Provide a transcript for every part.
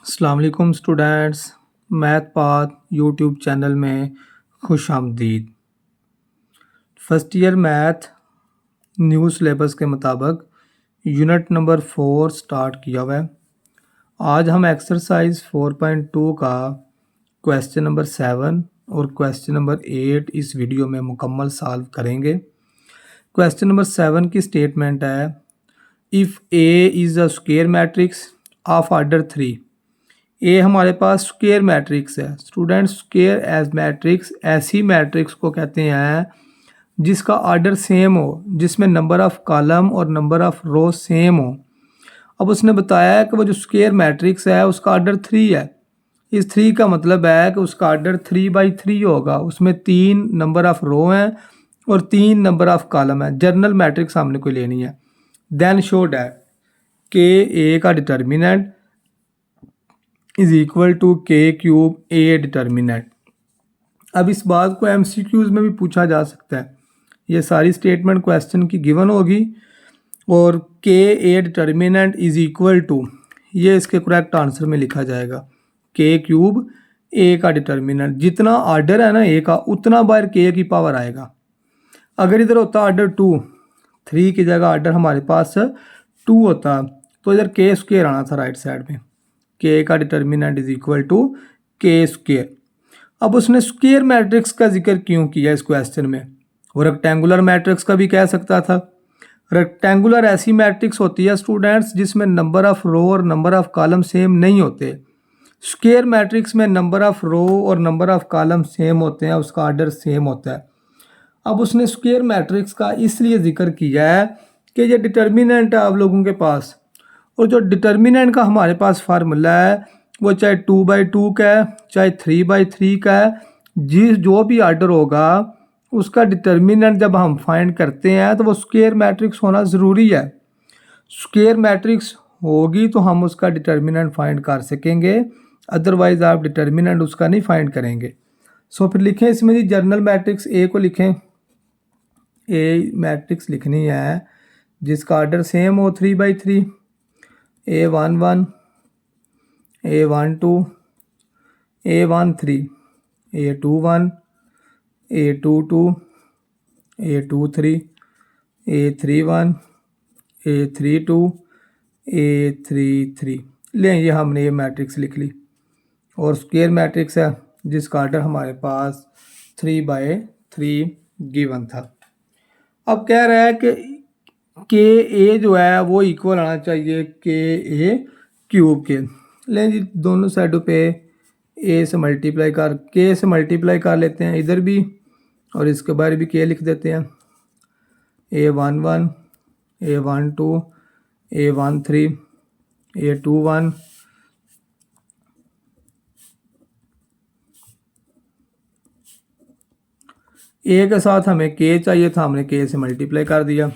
अस्सलाम वालेकुम students. Math path YouTube channel में खुश आमदीद। First year math new syllabus के मुताबिक यूनिट नंबर 4 स्टार्ट किया हुआ है। आज हम एक्सरसाइज 4.2 का क्वेश्चन नंबर 7 और क्वेश्चन नंबर 8 इस वीडियो में मुकम्मल सॉल्व करेंगे। क्वेश्चन नंबर 7 की स्टेटमेंट है, if A is a square matrix of order 3। ए हमारे पास स्क्वायर मैट्रिक्स है। स्टूडेंट, स्क्वायर एज मैट्रिक्स ऐसी मैट्रिक्स को कहते हैं जिसका ऑर्डर सेम हो, जिसमें नंबर ऑफ कॉलम और नंबर ऑफ रो सेम हो। अब उसने बताया है कि वो जो स्क्वायर मैट्रिक्स है उसका ऑर्डर 3 है। इस 3 का मतलब है कि उसका ऑर्डर 3/3 होगा। उसमें 3 नंबर ऑफ रो हैं और 3 नंबर ऑफ कॉलम है। जर्नल मैट्रिक्स हमने कोई लेनी है। देन शो डैट के ए का डिटर्मिनेंट इज इक्वल टू के क्यूब ए डिटर्मिनेंट। अब इस बात को एमसीक्यूज में भी पूछा जा सकता है। ये सारी स्टेटमेंट क्वेश्चन की गिवन होगी और के A determinant is equal to, ये इसके करेक्ट आंसर में लिखा जाएगा, के क्यूब ए का डिटर्मिनेंट। जितना ऑर्डर है ना ए का उतना बार के की पावर आएगा। अगर इधर होता ऑर्डर 2, 3 की जगह ऑर्डर हमारे पास 2 होता तो इधर के स्क्वायर आना था राइट साइड में। के का डिटर्मिनेंट इज इक्वल टू के स्क्वायर। अब उसने स्क्वायर मैट्रिक्स का जिक्र क्यों किया इस क्वेश्चन में? वो रेक्टेंगुलर मैट्रिक्स का भी कह सकता था। रेक्टेंगुलर ऐसी मैट्रिक्स होती है स्टूडेंट्स जिसमें नंबर ऑफ रो और नंबर ऑफ कॉलम सेम नहीं होते। स्क्वायर मैट्रिक्स में नंबर ऑफ रो और नंबर ऑफ कॉलम सेम होते हैं, उसका ऑर्डर सेम होता है। अब उसने स्क्वायर मैट्रिक्स का इसलिए जिक्र किया है कि ये डिटर्मिनेंट है आप लोगों के पास, और जो डिटर्मिनेंट का हमारे पास फार्मूला है वो चाहे 2/2 का है चाहे 3/3 का है। जो भी ऑर्डर होगा उसका डिटर्मिनेंट जब हम फाइंड करते हैं तो वो स्क्वायर मैट्रिक्स होना ज़रूरी है। स्क्वायर मैट्रिक्स होगी तो हम उसका डिटर्मिनेंट फाइंड कर सकेंगे, अदरवाइज आप डिटर्मिनेंट उसका नहीं फाइंड करेंगे। सो फिर लिखें इसमें जी जर्नल मैट्रिक्स ए को लिखें। ए मैट्रिक्स लिखनी है जिसका ऑर्डर सेम हो 3/3। A11, A12, A13, A21, A22, A23, A31, A32, A33। लें ये हमने ये मैट्रिक्स लिख ली और स्क्वायर मैट्रिक्स है जिसका ऑर्डर हमारे पास 3/3 गिवन था। अब कह रहा है कि ए जो है वो इक्वल आना चाहिए के ए क्यूब के। लें जी दोनों साइडों पे ए से मल्टीप्लाई कर के से मल्टीप्लाई कर लेते हैं इधर भी, और इसके बाहर भी के लिख देते हैं। A11, A12, A13, A21, ए के साथ हमें के चाहिए था, हमने के से मल्टीप्लाई कर दिया।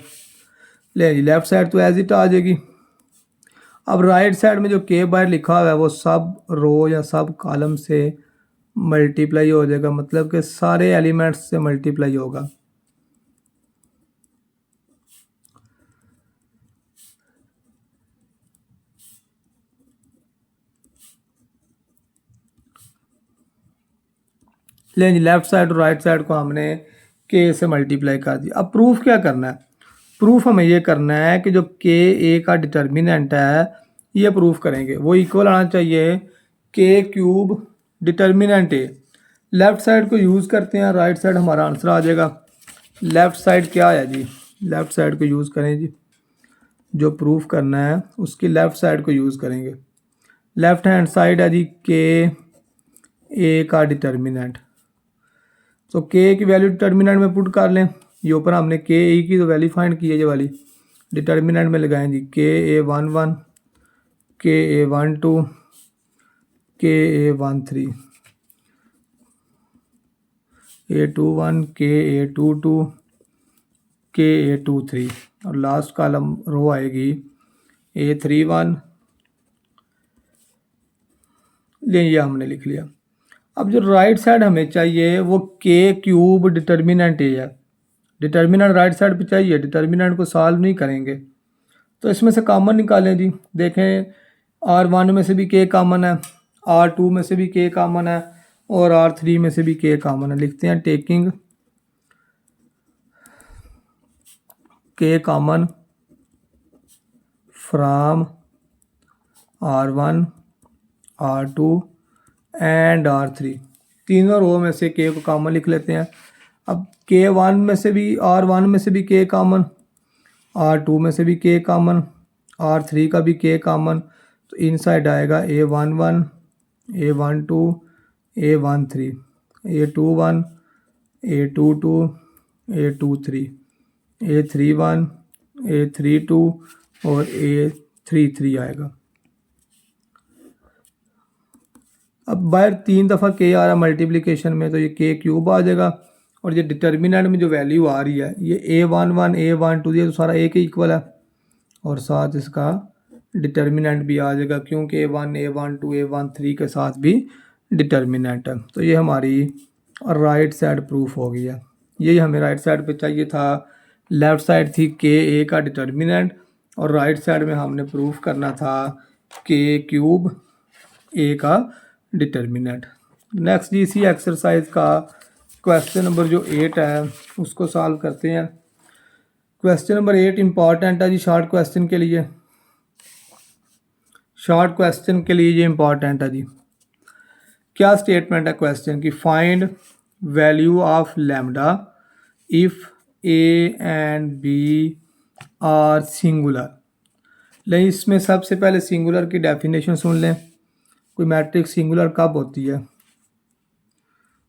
ले जी लेफ्ट साइड तो एज इट आ जाएगी। अब राइट साइड में जो के बाहर लिखा हुआ है वो सब रो या सब कॉलम से मल्टीप्लाई हो जाएगा, मतलब कि सारे एलिमेंट्स से मल्टीप्लाई होगा। लेकिन लेफ्ट साइड और राइट साइड को हमने के से मल्टीप्लाई कर दिया। अब प्रूफ क्या करना है? प्रूफ हमें ये करना है कि जो के ए का डिटर्मिनेंट है ये प्रूफ करेंगे, वो इक्वल आना चाहिए के क्यूब डिटर्मिनेंट ए। लेफ्ट साइड को यूज़ करते हैं, राइट साइड हमारा आंसर आ जाएगा। लेफ्ट साइड क्या है जी? लेफ्ट साइड को यूज़ करें जी, जो प्रूफ करना है उसकी लेफ्ट साइड को यूज़ करेंगे। लेफ्ट हैंड साइड है जी के ए का डिटर्मिनेंट। तो के की वैल्यू डिटर्मिनेंट में पुट कर लें। ये ऊपर हमने के ई की तो वैल्यू फाइंड की है, ये वाली डिटर्मिनेंट में लगाएं जी। KA11, KA12, KA13, A21, KA22, KA23 और लास्ट कॉलम रो आएगी A31। ये हमने लिख लिया। अब जो राइट साइड हमें चाहिए वो के क्यूब डिटर्मिनेंट ए है। डिटर्मिनेंट राइट साइड पे चाहिए, डिटर्मिनेंट को सॉल्व नहीं करेंगे तो इसमें से कॉमन निकालें जी। देखें R1 में से भी K कॉमन है, R2 में से भी K कॉमन है और R3 में से भी K कॉमन है। लिखते हैं taking K common from R1, R2 and R3। तीनों रो में से K को कॉमन लिख लेते हैं। अब K1 में से भी R1 में से भी K कॉमन, R2 में से भी K कॉमन, R3 का भी K कॉमन, तो इनसाइड आएगा A11, A12, A13, A21, A22, A23, A31, A32 और A33 आएगा। अब बाहर 3 दफ़ा K आ रहा है मल्टीप्लिकेशन में, तो ये K क्यूब आ जाएगा और ये डिटर्मिनेंट में जो वैल्यू आ रही है ये A11, A12, ये तो सारा A के इक्वल है और साथ इसका डिटर्मिनेंट भी आ जाएगा क्योंकि A1, A12, A13 के साथ भी डिटर्मिनेंट है। तो ये हमारी राइट साइड प्रूफ हो गई है। यही हमें राइट साइड पे चाहिए था। लेफ़्ट साइड थी K A का डिटर्मिनेंट और राइट साइड में हमने प्रूफ करना था K क्यूब A का डिटर्मिनेंट। नेक्स्ट जी इसी एक्सरसाइज का क्वेश्चन नंबर जो 8 है उसको सॉल्व करते हैं। क्वेश्चन नंबर 8 इंपॉर्टेंट है जी शॉर्ट क्वेश्चन के लिए। शॉर्ट क्वेश्चन के लिए ये इंपॉर्टेंट है जी। क्या स्टेटमेंट है क्वेश्चन की? Find value of lambda if A and B are singular. लेकिन इसमें सबसे पहले सिंगुलर की डेफिनेशन सुन लें। कोई मैट्रिक्स सिंगुलर कब होती है?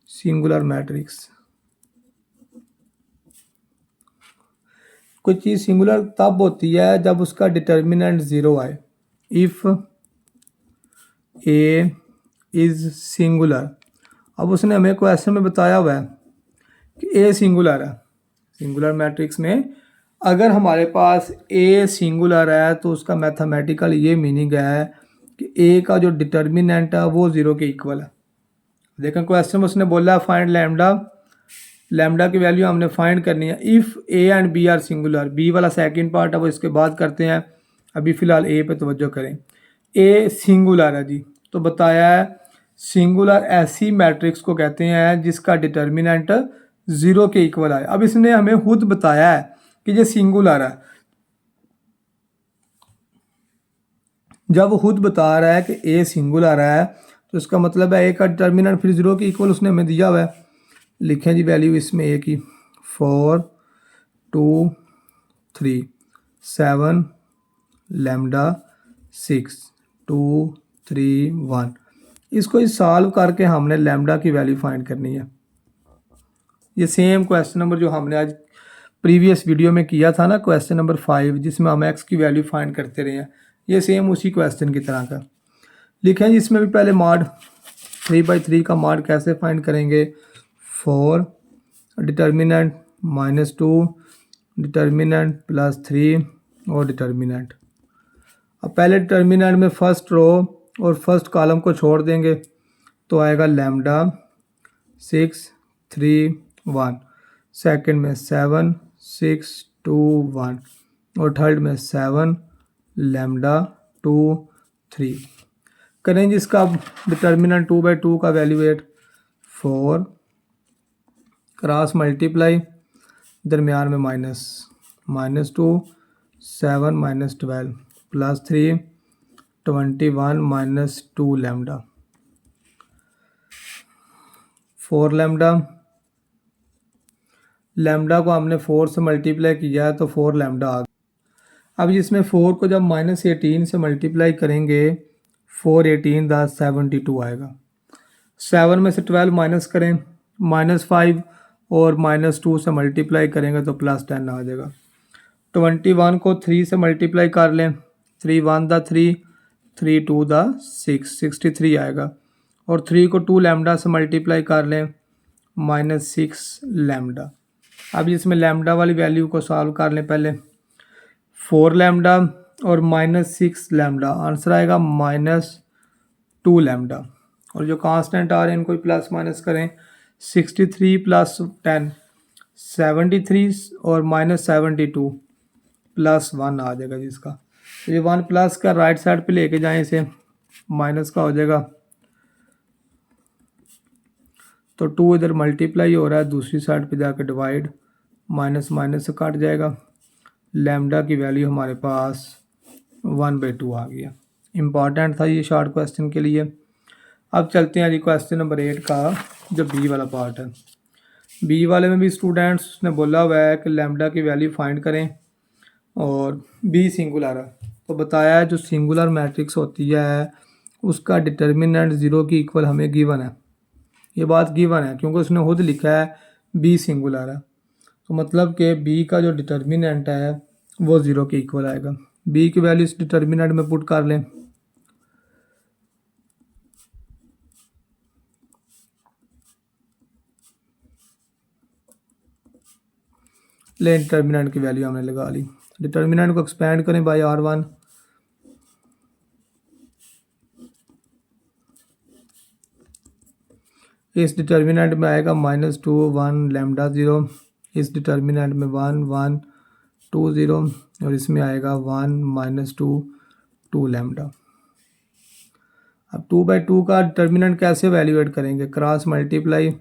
सिंगुलर मैट्रिक्स कोई चीज़ सिंगुलर तब होती है जब उसका डिटर्मिनेंट ज़ीरो आए। If A is singular. अब उसने हमें क्वेश्चन में बताया हुआ है कि ए सिंगुलर है। सिंगुलर मैट्रिक्स में अगर हमारे पास ए सिंगुलर है तो उसका मैथमेटिकल ये मीनिंग है कि ए का जो डिटर्मिनेंट है वो ज़ीरो के इक्वल है। देखें क्वेश्चन में उसने बोला है फाइंड लैम्डा। लैम्डा की वैल्यू हमने फाइंड करनी है if A and B are singular. B वाला सेकंड पार्ट है वो इसके बाद करते हैं, अभी फ़िलहाल ए पे तवज्जो करें। ए सिंगुलर है जी, तो बताया है सिंगुलर ऐसी मैट्रिक्स को कहते हैं जिसका डिटर्मिनेंट ज़ीरो के इक्वल आए। अब इसने हमें खुद बताया है कि ये सिंगुलर है। जब वो खुद बता रहा है कि ए सिंगुलर है तो इसका मतलब है ए का डिटर्मिनेंट फिर ज़ीरो के इक्वल उसने हमें दिया हुआ है। लिखें जी वैल्यू इसमें ए की 4, 2, 3, 7, लैम्डा 6, 2, 3, 1। इसको इस सॉल्व करके हमने लैम्डा की वैल्यू फाइंड करनी है। ये सेम क्वेश्चन नंबर जो हमने आज प्रीवियस वीडियो में किया था ना, क्वेश्चन नंबर 5, जिसमें हम एक्स की वैल्यू फाइंड करते रहे हैं, ये सेम उसी क्वेश्चन की तरह का। लिखें जी इसमें भी पहले मॉड 3/3 का मॉड कैसे फाइंड करेंगे। 4 डिटर्मिनेंट -2 डिटर्मिनेंट +3 और डिटर्मिनेंट। अब पहले डिटर्मिनेंट में फर्स्ट रो और फर्स्ट कॉलम को छोड़ देंगे तो आएगा लैम्डा 6, 3, 1। सेकंड में 7, 6, 2, 1 और थर्ड में 7, लैम्डा 2, 3। करें जिसका डिटर्मिनेंट 2/2 का वैल्यू 8, 4 क्रॉस मल्टीप्लाई दरमियान में -2 7 -12 +3 21 -2 लैम्डा 4 लैम्डा। लैम्डा को हमने 4 से मल्टीप्लाई किया है तो 4 लैम्डा आ गया। अब इसमें 4 को जब -18 से मल्टीप्लाई करेंगे 4 18 10 72 आएगा। 7 में से 12 माइनस करें -5 और -2 से मल्टीप्लाई करेंगे तो +10 आ जाएगा। 21 को 3 से मल्टीप्लाई कर लें, 3 1 दा 3, 3 2 दा 6, 63 आएगा। और 3 को 2 लैम्डा से मल्टीप्लाई कर लें -6 लैम्डा। अब इसमें लैम्डा वाली वैल्यू को सॉल्व कर लें पहले। 4 लैम्डा और -6 लैम्डा, आंसर आएगा -2 लैम्डा। और जो कांस्टेंट आ रहे हैं इनको प्लस माइनस करें, 63 + 10 73 और -72 +1 आ जाएगा जिसका। तो ये 1 प्लस का राइट साइड पे लेके जाएं, इसे माइनस का हो जाएगा, तो 2 इधर मल्टीप्लाई हो रहा है, दूसरी साइड पे जाकर डिवाइड, माइनस माइनस से कट जाएगा, लैम्डा की वैल्यू हमारे पास 1/2 आ गया। इम्पॉर्टेंट था ये शॉर्ट क्वेश्चन के लिए। अब चलते हैं जी क्वेश्चन नंबर 8 का, जो बी वाला पार्ट है। बी वाले में भी स्टूडेंट्स ने बोला हुआ है कि लैम्डा की वैल्यू फाइंड करें और बी सिंगुलर है, तो बताया है जो सिंगुलर मैट्रिक्स होती है उसका डिटर्मिनेंट 0 की इक्वल हमें गिवन है। ये बात गिवन है क्योंकि उसने खुद लिखा है बी सिंगुलर है, तो मतलब कि बी का जो डिटर्मिनेंट है वो 0 के इक्वल आएगा। बी की वैल्यू इस डिटर्मिनेंट में पुट कर लें, डिटर्मिनेंट की वैल्यू हमने लगा ली। डिटर्मिनेंट को एक्सपेंड करें बाय R1, इस डिटर्मिनेंट में आएगा -2 1 लैम्डा 0, इस डिटर्मिनेंट में 1 1 2 0 और इसमें आएगा 1 -2 2 लैम्डा। अब 2/2 का डिटर्मिनेंट कैसे वैल्यूएट करेंगे? क्रॉस मल्टीप्लाई,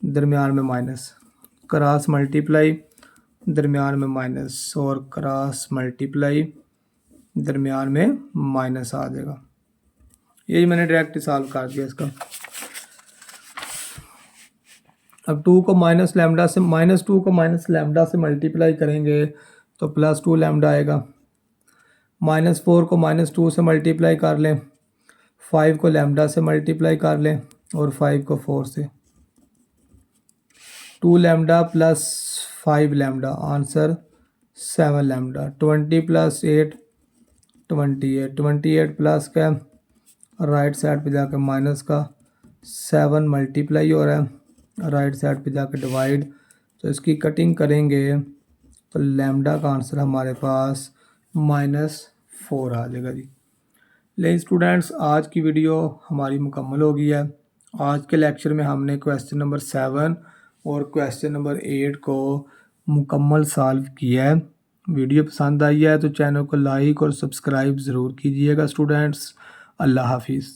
दरमियान में माइनस, क्रॉस मल्टीप्लाई दरमियान में माइनस और क्रॉस मल्टीप्लाई दरमियान में माइनस आ जाएगा। यही मैंने डायरेक्ट सॉल्व कर दिया इसका। अब 2 को माइनस लैम्डा से -2 को माइनस लैम्डा से मल्टीप्लाई करेंगे तो +2 लैम्डा आएगा। -4 को -2 से मल्टीप्लाई कर लें, 5 को लैम्डा से मल्टीप्लाई कर लें और 5 को 4 से, 2 lambda plus 5 lambda, answer 7 lambda. 20 + 8 28, 28 plus का राइट साइड पे जाकर माइनस का 7 मल्टीप्लाई हो रहा है, राइट साइड पे जाकर डिवाइड, तो इसकी कटिंग करेंगे तो लैम्डा का आंसर हमारे पास -4 आ जाएगा जी। लेकिन स्टूडेंट्स आज की वीडियो हमारी मुकम्मल हो गई है। आज के लेक्चर में हमने क्वेश्चन नंबर 7 और क्वेश्चन नंबर 8 को मुकम्मल सॉल्व किया है। वीडियो पसंद आई है तो चैनल को लाइक और सब्सक्राइब ज़रूर कीजिएगा स्टूडेंट्स। अल्लाह हाफिज़।